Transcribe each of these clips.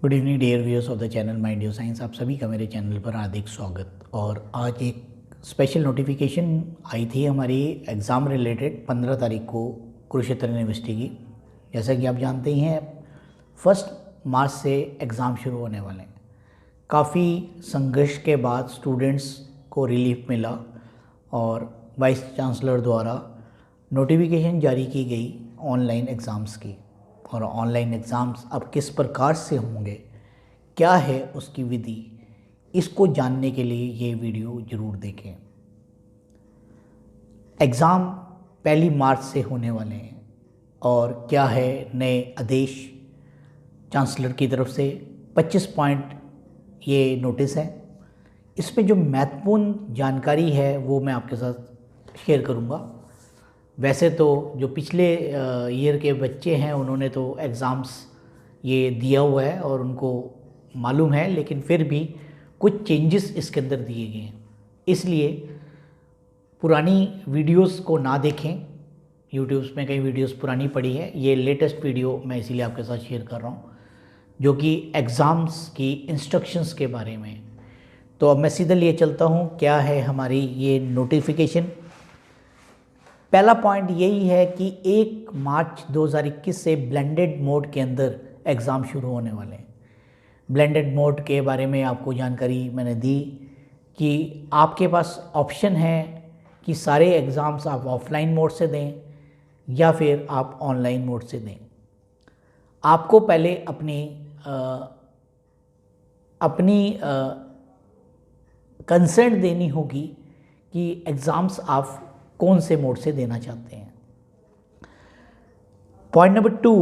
Good evening dear viewers of the channel mind your science. आप सभी का मेरे चैनल पर हार्दिक स्वागत। और आज एक स्पेशल नोटिफिकेशन आई थी हमारी एग्ज़ाम रिलेटेड 15 तारीख को कुरुक्षेत्र यूनिवर्सिटी की। जैसा कि आप जानते ही हैं 1 मार्च से एग्ज़ाम शुरू होने वाले हैं। काफ़ी संघर्ष के बाद स्टूडेंट्स को रिलीफ मिला और वाइस चांसलर द्वारा नोटिफिकेशन जारी की गई ऑनलाइन एग्ज़ाम्स की। और ऑनलाइन एग्ज़ाम्स अब किस प्रकार से होंगे, क्या है उसकी विधि, इसको जानने के लिए ये वीडियो ज़रूर देखें। एग्ज़ाम 1 मार्च से होने वाले हैं और क्या है नए आदेश चांसलर की तरफ से। 25 पॉइंट ये नोटिस है। इसमें जो महत्वपूर्ण जानकारी है वो मैं आपके साथ शेयर करूँगा। वैसे तो जो पिछले ईयर के बच्चे हैं उन्होंने तो एग्ज़ाम्स ये दिया हुआ है और उनको मालूम है, लेकिन फिर भी कुछ चेंजेस इसके अंदर दिए गए हैं। इसलिए पुरानी वीडियोस को ना देखें। यूट्यूब में कई वीडियोस पुरानी पड़ी है, ये लेटेस्ट वीडियो मैं इसीलिए आपके साथ शेयर कर रहा हूँ जो कि एग्ज़ाम्स की इंस्ट्रक्शंस के बारे में। तो अब मैं सीधा लिए चलता हूँ क्या है हमारी ये नोटिफिकेशन। पहला पॉइंट यही है कि 1 मार्च 2021 से ब्लेंडेड मोड के अंदर एग्ज़ाम शुरू होने वाले हैं। ब्लेंडेड मोड के बारे में आपको जानकारी मैंने दी कि आपके पास ऑप्शन है कि सारे एग्ज़ाम्स आप ऑफलाइन मोड से दें या फिर आप ऑनलाइन मोड से दें। आपको पहले अपनी कंसेंट देनी होगी कि एग्ज़ाम्स आप कौन से मोड से देना चाहते हैं। Point number 2,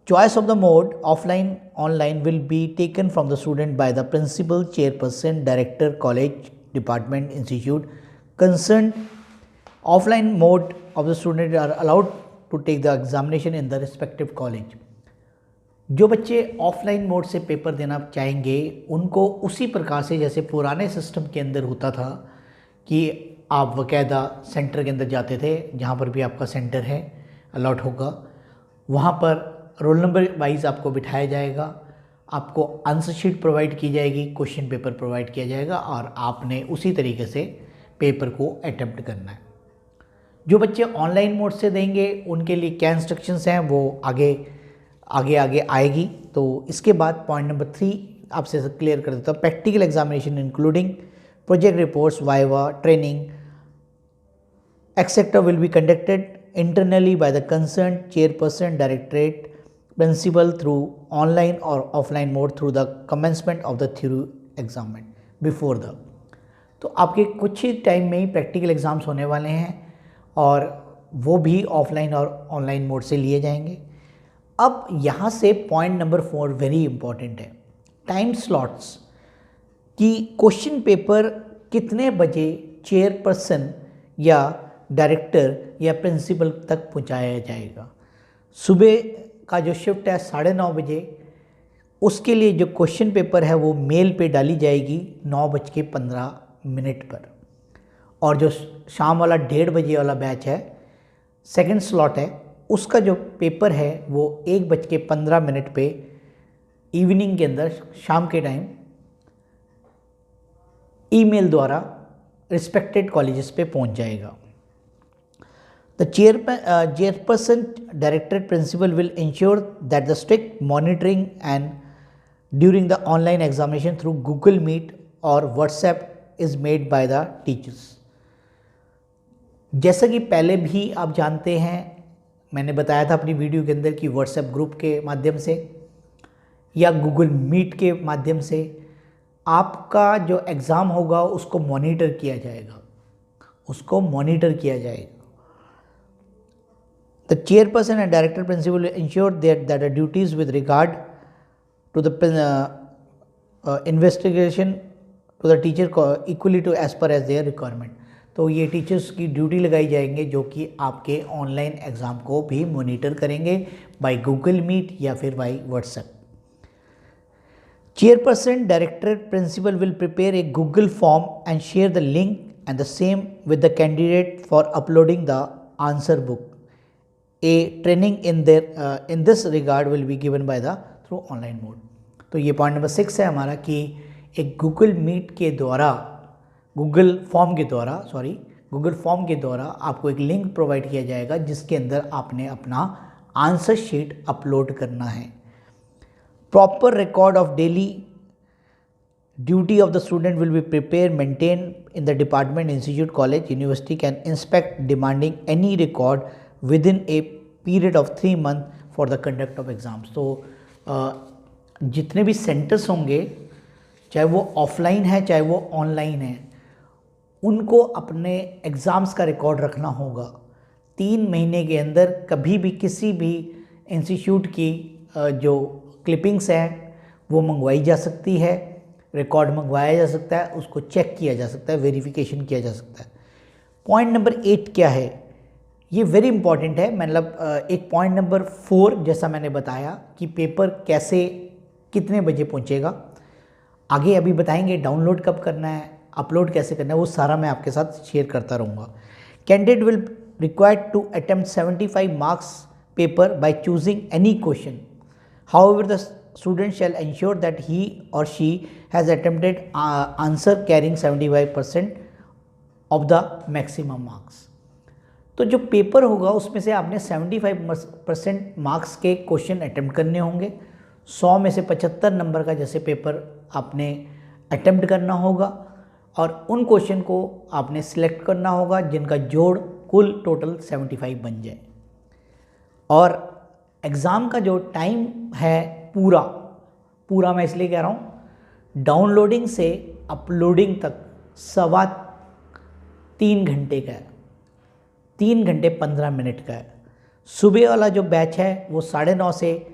choice of the mode offline online will be taken from the student by the principal, chairperson, director, college, department, institute concern. Offline mode of the student are allowed to take the examination in the respective college. जो बच्चे offline mode से paper देना चाहेंगे उनको उसी प्रकार से जैसे पुराने सिस्टम के अंदर होता था कि आप बाकायदा सेंटर के अंदर जाते थे, जहाँ पर भी आपका सेंटर है अलॉट होगा वहाँ पर रोल नंबर वाइज आपको बिठाया जाएगा, आपको आंसर शीट प्रोवाइड की जाएगी, क्वेश्चन पेपर प्रोवाइड किया जाएगा और आपने उसी तरीके से पेपर को अटेम्प्ट करना है। जो बच्चे ऑनलाइन मोड से देंगे उनके लिए क्या इंस्ट्रक्शंस हैं वो आगे आएगी। तो इसके बाद पॉइंट नंबर 3 आपसे क्लियर कर देता हूँ। Practical examination including project reports, viva, training, etc. will be conducted internally by the concerned chairperson, directorate, principal through online or offline mode through the commencement of the theory exam before the। तो आपके कुछ ही time में ही practical exams होने वाले हैं और वो भी ऑफलाइन और ऑनलाइन मोड से लिए जाएंगे। अब यहाँ से पॉइंट नंबर 4 वेरी इंपॉर्टेंट है, टाइम स्लॉट्स कि क्वेश्चन पेपर कितने बजे चेयरपर्सन या डायरेक्टर या प्रिंसिपल तक पहुंचाया जाएगा। सुबह का जो शिफ्ट है 9:30 बजे, उसके लिए जो क्वेश्चन पेपर है वो मेल पे डाली जाएगी 9:15 पर। और जो शाम वाला 1:30 बजे वाला बैच है, सेकंड स्लॉट है, उसका जो पेपर है वो 1:15 पे इवनिंग के अंदर शाम के टाइम ईमेल द्वारा रिस्पेक्टेड कॉलेजेस पे पहुंच जाएगा। The chairperson, director, principal will ensure that the strict monitoring and during the online examination through Google Meet और WhatsApp is made by the teachers. जैसा कि पहले भी आप जानते हैं, मैंने बताया था अपनी वीडियो के अंदर कि व्हाट्सएप ग्रुप के माध्यम से या गूगल मीट के माध्यम से आपका जो एग्ज़ाम होगा उसको मॉनिटर किया जाएगा। The chairperson and director principal will ensure that the duties with regard to the investigation to the teacher equally to as per as their requirement. तो ये टीचर्स की ड्यूटी लगाई जाएंगे जो कि आपके ऑनलाइन एग्ज़ाम को भी मॉनिटर करेंगे बाय गूगल मीट या फिर by WhatsApp. Chairperson, Director, Principal will prepare a Google form and share the link and the same with the candidate for uploading the answer book. A training in this regard will be given by the through online mode. तो ये point number 6 है हमारा कि एक Google meet के द्वारा, Google form के द्वारा आपको एक लिंक प्रोवाइड किया जाएगा जिसके अंदर आपने अपना आंसर शीट अपलोड करना है। Proper record of daily duty of the student will be prepare maintain in the department, institute, college, university can inspect demanding any record with in a period of 3 month for the conduct of exams. तो जितने भी centres होंगे, चाहे वो offline है चाहे वो online है, उनको अपने एग्ज़ाम्स का रिकॉर्ड रखना होगा। 3 महीने के अंदर कभी भी किसी भी इंस्टीट्यूट की जो क्लिपिंग्स हैं वो मंगवाई जा सकती है, रिकॉर्ड मंगवाया जा सकता है, उसको चेक किया जा सकता है, वेरिफिकेशन किया जा सकता है। पॉइंट नंबर 8 क्या है, ये वेरी इंपॉर्टेंट है। मतलब एक पॉइंट नंबर 4 जैसा मैंने बताया कि पेपर कैसे कितने बजे पहुंचेगा, आगे अभी बताएंगे डाउनलोड कब करना है, अपलोड कैसे करना है, वो सारा मैं आपके साथ शेयर करता रहूँगा। Candidate will required to attempt 75 marks paper by choosing any question. However the student shall ensure that he or she has attempted answer carrying 75% of the maximum marks. तो जो पेपर होगा उसमें से आपने 75% मार्क्स के question attempt करने होंगे। 100 में से 75 नंबर का जैसे पेपर आपने अटेम्प्ट करना होगा और उन क्वेश्चन को आपने सिलेक्ट करना होगा जिनका जोड़ कुल टोटल 75 बन जाए। और एग्ज़ाम का जो टाइम है पूरा मैं इसलिए कह रहा हूँ, डाउनलोडिंग से अपलोडिंग तक 3.25 घंटे का है, 3 घंटे 15 मिनट का है। सुबह वाला जो बैच है वो 9:30 से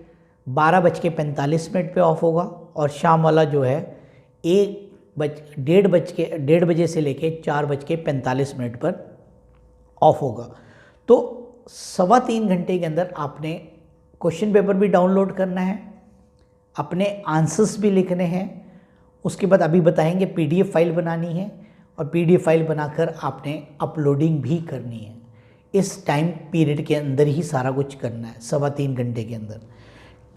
12:45 पे ऑफ होगा और शाम वाला जो है 1:30 बजे से लेके 4:45 पर ऑफ होगा। तो 3.25 घंटे के अंदर आपने क्वेश्चन पेपर भी डाउनलोड करना है, अपने आंसर्स भी लिखने हैं, उसके बाद अभी बताएंगे पीडीएफ फाइल बनानी है और पीडीएफ फाइल बनाकर आपने अपलोडिंग भी करनी है। इस टाइम पीरियड के अंदर ही सारा कुछ करना है, 3.25 घंटे के अंदर।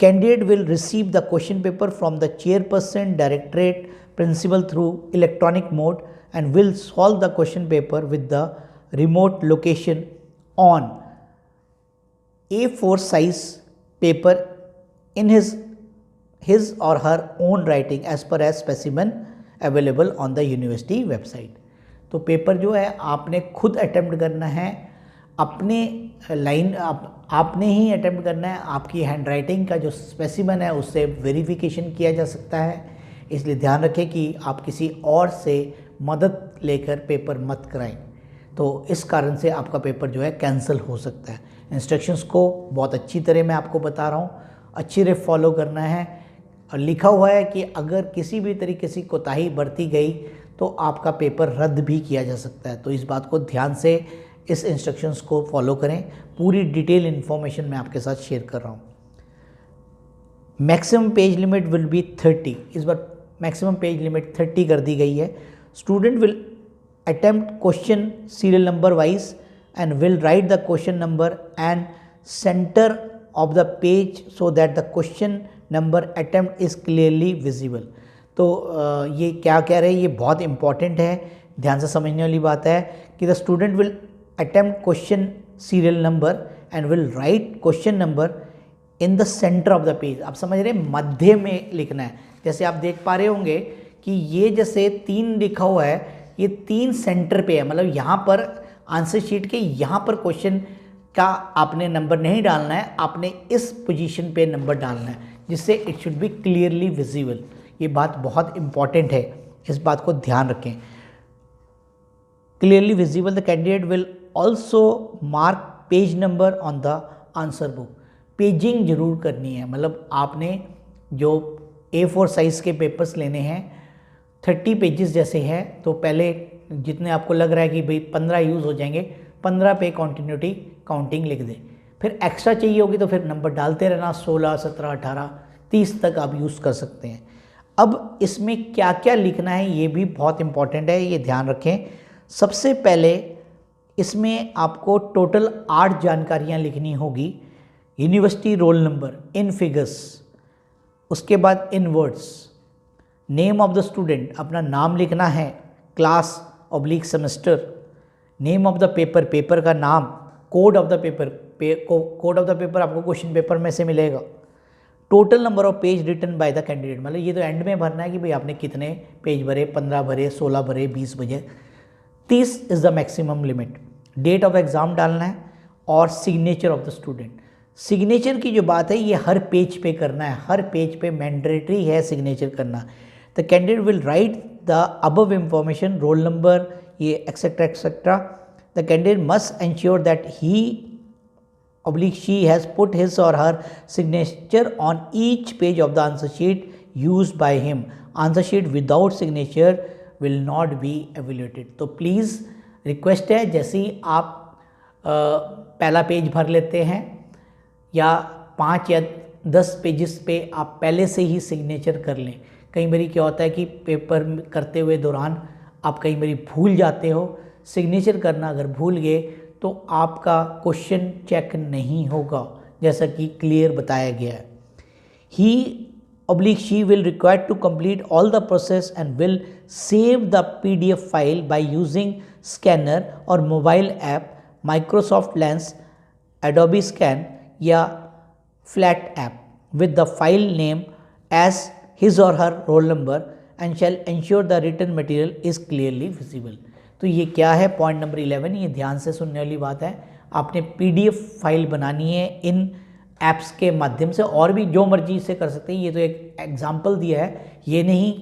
Candidate will receive the question paper from the chairperson, directorate, principal through electronic mode and will solve the question paper with the remote location on A4 size paper in his or her own writing as per as specimen available on the university website। तो paper जो है आपने खुद attempt करना है, अपने line आपने ही attempt करना है। आपकी हैंड राइटिंग का जो स्पेसिमन है उससे वेरिफिकेशन किया जा सकता है, इसलिए ध्यान रखें कि आप किसी और से मदद लेकर पेपर मत कराएं। तो इस कारण से आपका पेपर जो है कैंसिल हो सकता है। इंस्ट्रक्शंस को बहुत अच्छी तरह मैं आपको बता रहा हूँ, अच्छी तरह फॉलो करना है। और लिखा हुआ है कि अगर किसी भी तरीके से कोताही बरती गई तो आपका पेपर रद्द भी किया जा सकता है। तो इस बात को ध्यान से इस इंस्ट्रक्शंस को फॉलो करें। पूरी डिटेल इन्फॉर्मेशन मैं आपके साथ शेयर कर रहा हूँ। Maximum page limit will be 30। इस बार मैक्सिमम पेज लिमिट 30 कर दी गई है। Student will attempt question serial number wise and will write the question number and center of the page so that the question number attempt is clearly visible। तो ये क्या कह रहे हैं, ये बहुत इंपॉर्टेंट है, ध्यान से समझने वाली बात है कि the student will attempt question serial number and will write question number in the centre of the page. आप समझ रहे हैं, मध्य में लिखना है। जैसे आप देख पा रहे होंगे कि ये जैसे 3 लिखा हुआ है, ये 3 सेंटर पे है, मतलब यहाँ पर आंसर शीट के यहाँ पर क्वेश्चन का आपने नंबर नहीं डालना है, आपने इस पोजीशन पे नंबर डालना है जिससे it should be clearly visible. ये बात बहुत इंपॉर्टेंट है, इस बात को ध्यान रखें। Clearly visible. The candidate will also mark page number on the answer book. Paging जरूर करनी है, मतलब आपने जो A4 साइज़ के पेपर्स लेने हैं 30 पेजेस जैसे हैं, तो पहले जितने आपको लग रहा है कि भाई 15 यूज़ हो जाएंगे, 15 पे कॉन्टिन्यूटी काउंटिंग लिख दें। फिर एक्स्ट्रा चाहिए होगी तो फिर नंबर डालते रहना, 16, 17, 18, 30 तक आप यूज़ कर सकते हैं। अब इसमें क्या क्या लिखना है ये भी बहुत इंपॉर्टेंट है, ये ध्यान रखें। सबसे पहले इसमें आपको टोटल 8 जानकारियाँ लिखनी होगी। University roll number in figures, उसके बाद in words name of the student, अपना नाम लिखना है, class oblique semester, name of the paper, paper का नाम, code of the paper, code of the paper आपको क्वेश्चन पेपर में से मिलेगा, total number of page written by the candidate, मतलब ये तो एंड में भरना है कि भाई आपने कितने पेज भरे, 15 भरे, 16 भरे, 20 भरे, 30 is the maximum limit, date of exam डालना है और signature of the student. Signature की जो बात है ये हर पेज पे करना है, हर पेज पे मैंडेटरी है सिग्नेचर करना। The candidate will write the above information, roll number, ये etcetera etcetera. The candidate must ensure that he oblique she has put his or her signature on each page of the answer sheet used by him. Answer sheet without signature will not be evaluated. तो please request है, जैसे ही आप पहला page भर लेते हैं या 5 या 10 पेजेस पे आप पहले से ही सिग्नेचर कर लें। कई बारी क्या होता है कि पेपर करते हुए दौरान आप कई बारी भूल जाते हो, सिग्नेचर करना अगर भूल गए तो आपका क्वेश्चन चेक नहीं होगा, जैसा कि क्लियर बताया गया है। He oblique she will require to complete all the process and will save the PDF file by using scanner or mobile app, Microsoft Lens, Adobe Scan या flat app with the file name as his or her roll number and shall ensure the written material is clearly visible. तो ये क्या है, point number 11, ये ध्यान से सुनने वाली बात है। आपने PDF फाइल बनानी है इन ऐप्स के माध्यम से, और भी जो मर्जी से कर सकते हैं। ये तो एक एग्जांपल दिया है, ये नहीं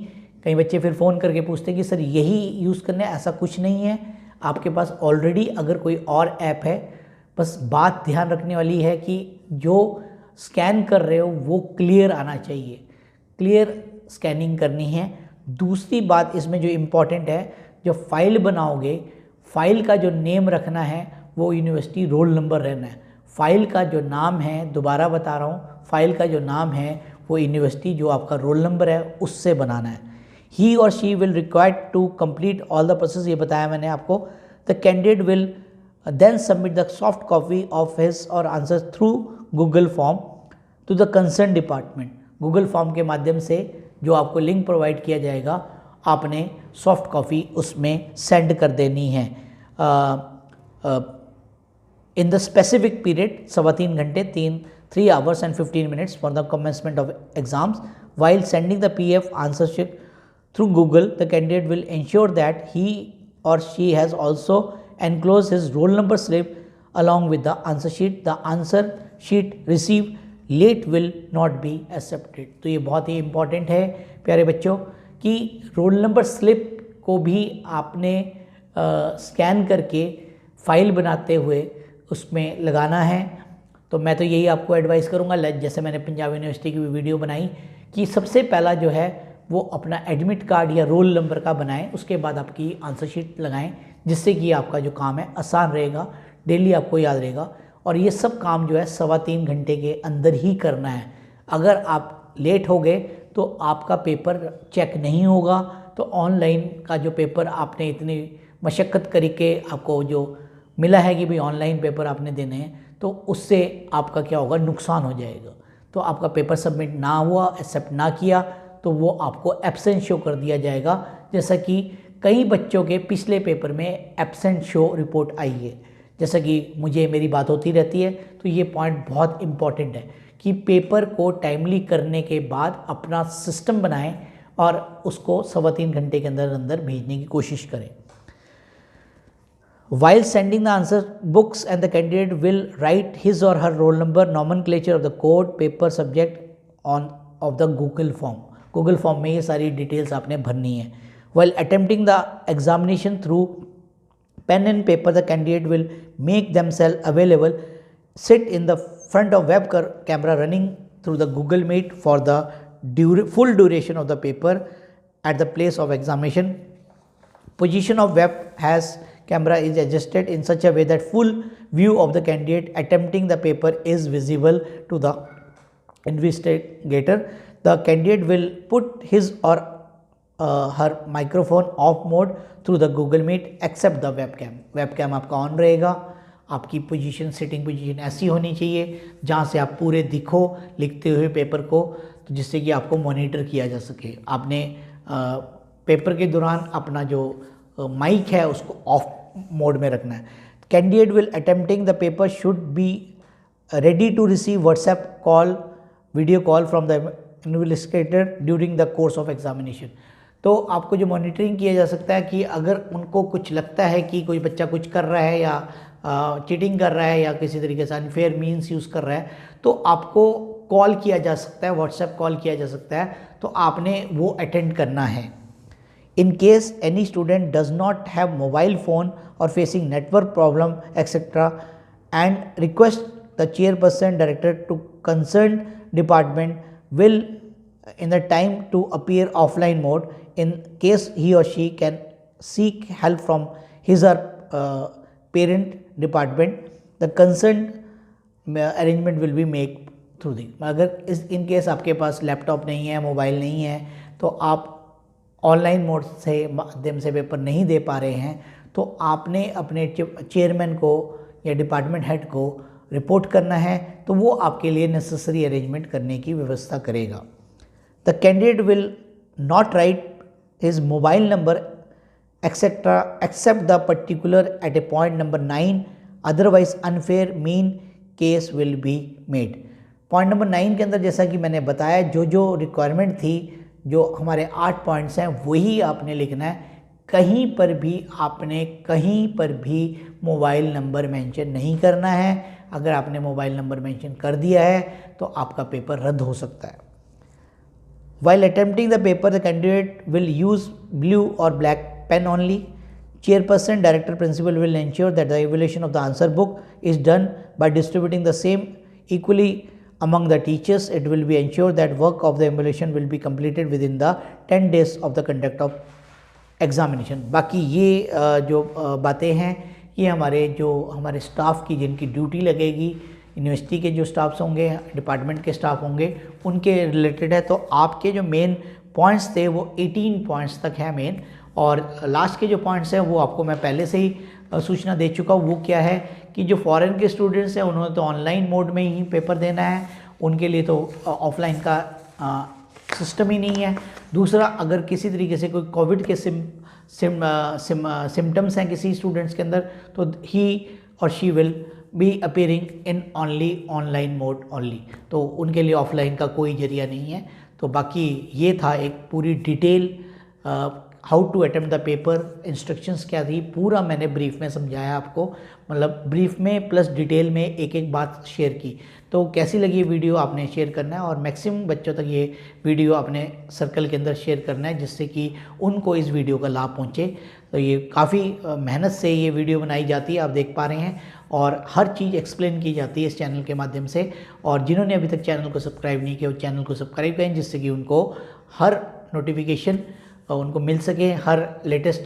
कई बच्चे फिर फ़ोन करके पूछते हैं कि सर यही यूज़ करना है, ऐसा कुछ नहीं है। आपके पास ऑलरेडी अगर कोई और ऐप है, बस बात ध्यान रखने वाली है कि जो स्कैन कर रहे हो वो क्लियर आना चाहिए, क्लियर स्कैनिंग करनी है। दूसरी बात इसमें जो इम्पॉर्टेंट है, जो फाइल बनाओगे, फाइल का जो नेम रखना है वो यूनिवर्सिटी रोल नंबर रहना है। फाइल का जो नाम है, दोबारा बता रहा हूँ, फाइल का जो नाम है वो यूनिवर्सिटी जो आपका रोल नंबर है उससे बनाना है। He or she will required to complete all the process, ये बताया मैंने आपको। The candidate will then submit the soft copy of his or answer through Google form to the concern department. Google form के माध्यम से जो आपको link provide किया जाएगा, आपने सॉफ्ट कॉपी उसमें सेंड कर देनी है इन द स्पेसिफिक पीरियड, 3.25 घंटे, 3 hours and 15 minutes for the commencement of exams. While sending the PDF answer sheet through Google, the candidate will ensure that he or she has also enclose his roll number slip along with the answer sheet. The answer sheet received late will not be accepted. तो ये बहुत ही important है प्यारे बच्चों कि role number slip को भी आपने स्कैन करके फाइल बनाते हुए उसमें लगाना है। तो मैं तो यही आपको एडवाइस करूँगा, जैसे मैंने पंजाब यूनिवर्सिटी की भी वीडियो बनाई कि सबसे पहला जो है वो अपना एडमिट कार्ड या रोल नंबर का बनाएं, उसके बाद आपकी आंसर शीट लगाएं, जिससे कि आपका जो काम है आसान रहेगा, डेली आपको याद रहेगा। और ये सब काम जो है 3.25 घंटे के अंदर ही करना है। अगर आप लेट हो गए तो आपका पेपर चेक नहीं होगा। तो ऑनलाइन का जो पेपर आपने इतनी मशक्क़त करके आपको जो मिला है कि भाई ऑनलाइन पेपर आपने देने हैं, तो उससे आपका क्या होगा, नुकसान हो जाएगा। तो आपका पेपर सबमिट ना हुआ, एक्सेप्ट ना किया, तो वो आपको एब्सेंट शो कर दिया जाएगा। जैसा कि कई बच्चों के पिछले पेपर में एब्सेंट शो रिपोर्ट आई है, जैसा कि मुझे मेरी बात होती रहती है। तो ये पॉइंट बहुत इम्पॉर्टेंट है कि पेपर को टाइमली करने के बाद अपना सिस्टम बनाएं और उसको 3.25 घंटे के अंदर अंदर भेजने की कोशिश करें। While sending the answer books and the candidate will write his or her roll number, nomenclature of the code, paper, subject on of the Google form. Google form में ये सारी डिटेल्स आपने भरनी है। While attempting the examination through pen and paper, the candidate will make themselves available, sit in the front of web camera running through the Google Meet for the full duration of the paper at the place of examination. Position of web has camera is adjusted in such a way that full view of the candidate attempting the paper is visible to the investigator. The candidate will put his or her microphone off mode through the Google Meet except the webcam. Webcam आपका on रहेगा। आपकी position, sitting position ऐसी होनी चाहिए जहाँ से आप पूरे दिखो लिखते हुए पेपर को, तो जिससे कि आपको मॉनिटर किया जा सके। आपने पेपर के दौरान अपना जो माइक है उसको ऑफ मोड में रखना है। Candidate will attempting the paper should be ready to receive WhatsApp call, video call from the investigator during the course of examination. तो आपको जो मॉनिटरिंग किया जा सकता है कि अगर उनको कुछ लगता है कि कोई बच्चा कुछ कर रहा है या चीटिंग कर रहा है या किसी तरीके से अनफेयर मीन्स यूज़ कर रहा है, तो आपको कॉल किया जा सकता है, व्हाट्सएप कॉल किया जा सकता है, तो आपने वो अटेंड करना है। In case any student does not have mobile phone or facing network problem etcetera and request the chairperson director to concern department will in the time to appear offline mode. In case he or she can seek help from his or parent department, the concerned arrangement will be made through the। अगर इस in case आपके पास laptop नहीं है, mobile नहीं है, तो आप online mode से माध्यम से पेपर नहीं दे पा रहे हैं, तो आपने अपने चेयरमैन को या डिपार्टमेंट हेड को रिपोर्ट करना है, तो वो आपके लिए नेसेसरी अरेंजमेंट करने की व्यवस्था करेगा। The candidate will not write his mobile number etc. except the particular at a point number 9, otherwise unfair mean case will be made। Point number 9 के अंदर जैसा कि मैंने बताया, जो रिक्वायरमेंट थी, जो हमारे 8 पॉइंट्स हैं, वही आपने लिखना है। कहीं पर भी आपने कहीं पर भी मोबाइल नंबर मेंशन नहीं करना है। अगर आपने मोबाइल नंबर मेंशन कर दिया है तो आपका पेपर रद्द हो सकता है। While attempting the paper, the candidate will use blue or black pen only. Chairperson, director, principal will ensure that the evaluation of the answer book is done by distributing the same equally among the teachers. It will be ensured that work of the evaluation will be completed within the 10 days of the conduct of examination। बाकी ये जो बातें हैं, ये हमारे staff की जिनकी duty लगेगी, यूनिवर्सिटी के जो स्टाफ्स होंगे, डिपार्टमेंट के स्टाफ होंगे, उनके रिलेटेड है। तो आपके जो मेन पॉइंट्स थे वो 18 पॉइंट्स तक है मेन, और लास्ट के जो पॉइंट्स हैं वो आपको मैं पहले से ही सूचना दे चुका हूँ। वो क्या है कि जो फॉरेन के स्टूडेंट्स हैं उन्होंने तो ऑनलाइन मोड में ही पेपर देना है, उनके लिए तो ऑफलाइन का सिस्टम ही नहीं है। दूसरा, अगर किसी तरीके से कोई कोविड के सिम्टम्स हैं किसी स्टूडेंट्स के अंदर, तो ही or she will be appearing in only online mode only, तो उनके लिए ऑफलाइन का कोई जरिया नहीं है। तो बाकी ये था एक पूरी detail how to attempt the paper, instructions क्या थी, पूरा मैंने ब्रीफ में समझाया आपको, मतलब ब्रीफ में प्लस डिटेल में एक एक बात शेयर की। तो कैसी लगी ये वीडियो आपने शेयर करना है, और मैक्सिमम बच्चों तक ये वीडियो अपने सर्कल के अंदर शेयर करना है, जिससे कि उनको इस वीडियो का लाभ पहुँचे। तो ये काफ़ी मेहनत से ये वीडियो बनाई जाती है, आप देख पा रहे हैं, और हर चीज़ एक्सप्लेन की जाती है इस चैनल के माध्यम से। और जिन्होंने अभी तक चैनल को सब्सक्राइब नहीं किया, वो चैनल को सब्सक्राइब करें, जिससे कि उनको हर नोटिफिकेशन उनको मिल सके, हर लेटेस्ट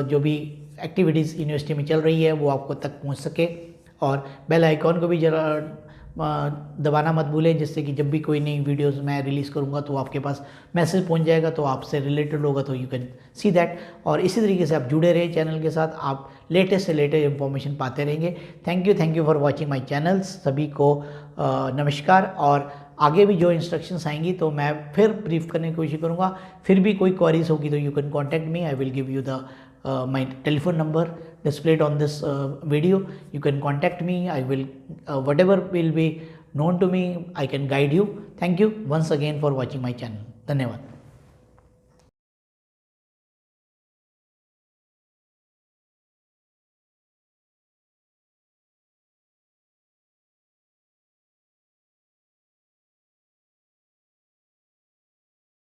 जो भी एक्टिविटीज़ यूनिवर्सिटी में चल रही है वो आपको तक पहुंच सके। और बेल आइकॉन को भी ज़रा दबाना मत भूलें, जिससे कि जब भी कोई नई वीडियोस मैं रिलीज़ करूंगा तो आपके पास मैसेज पहुंच जाएगा, तो आपसे रिलेटेड होगा, तो यू कैन सी दैट। और इसी तरीके से आप जुड़े रहे चैनल के साथ, आप लेटेस्ट से लेटेस्ट इन्फॉर्मेशन पाते रहेंगे। Thank you for watching my channels. सभी को नमस्कार। और आगे भी जो इंस्ट्रक्शंस आएंगी तो मैं फिर ब्रीफ करने की कोशिश करूँगा। फिर भी कोई क्वारीज होगी तो you can contact me, I will give you the my telephone number displayed on this video. You can contact me. I will whatever will be known to me, I can guide you. Thank you once again for watching my channel. धन्यवाद।